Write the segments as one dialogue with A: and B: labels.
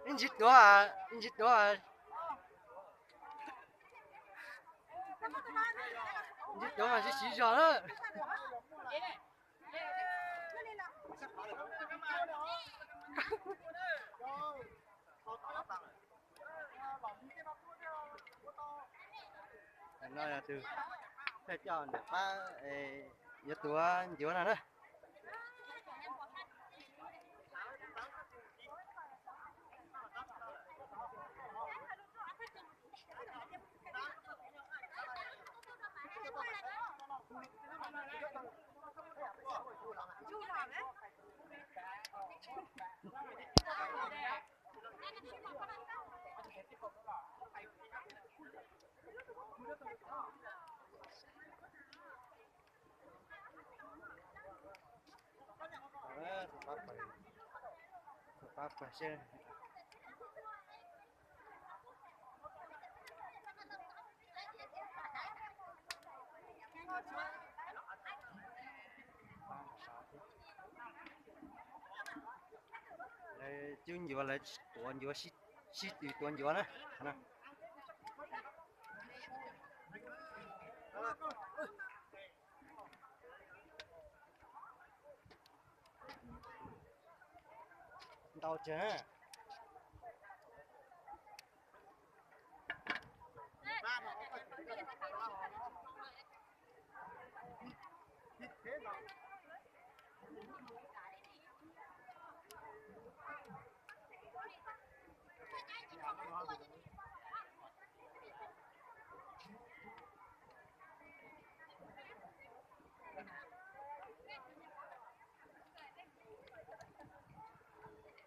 A: anh giết nó à, anh giết nó à, anh giết nó mà sẽ xí gió đó. Anh nói là từ thế cho được ba giết tua gió nào đó. Apa sih? Chương vừa là tuần vừa shit shit từ tuần vừa nè, nè. Tao chứ.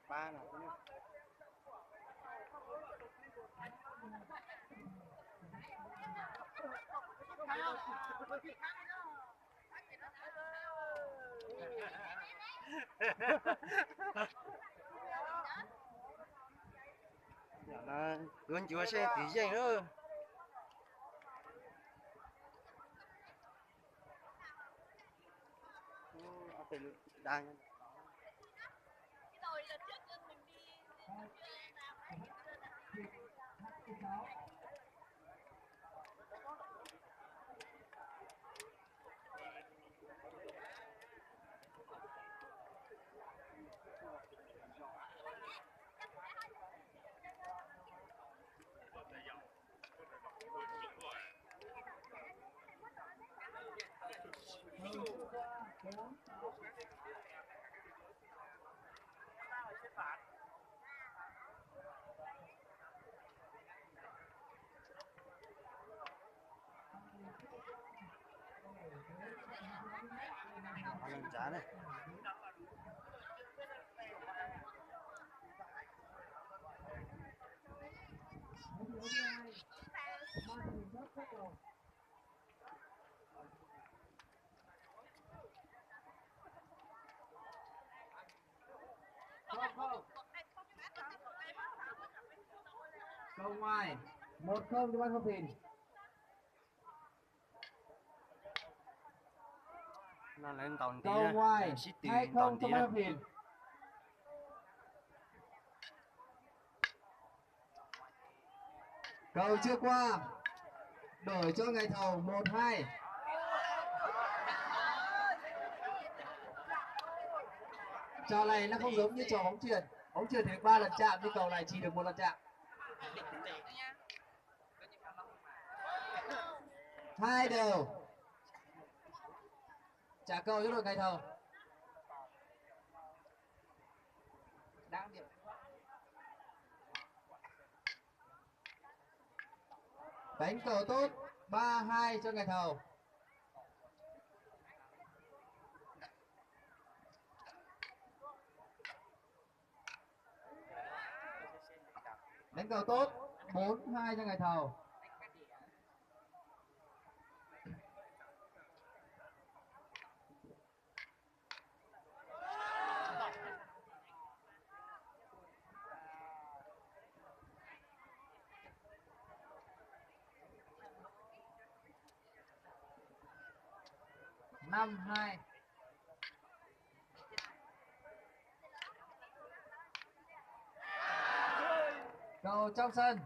A: Ba nào cũng dạ là tuần vừa sẽ tí gì nữa. Đang lần trả này.
B: Câu ngoài 1-0 cho Ban Phong Thìn.
A: Nó lên tàu tí
B: Câu
A: ra.
B: ngoài
A: Shit từ
B: 2-0
A: tàu
B: cho
A: tí
B: Ban
A: ra.
B: Phong Thìn. Cầu chưa qua, đổi cho ngày thầu 1-2. Trò này nó không giống như trò bóng chuyền. Bóng chuyền thì 3 lần chạm, nhưng cầu này chỉ được 1 lần chạm. 2 đều. Trả cầu cho đội ngày thầu. Đang điểm. Đánh cầu tốt, 3-2 cho ngày thầu. Đánh cầu tốt, 4-2 cho ngày thầu. Năm hai. cầu trong sân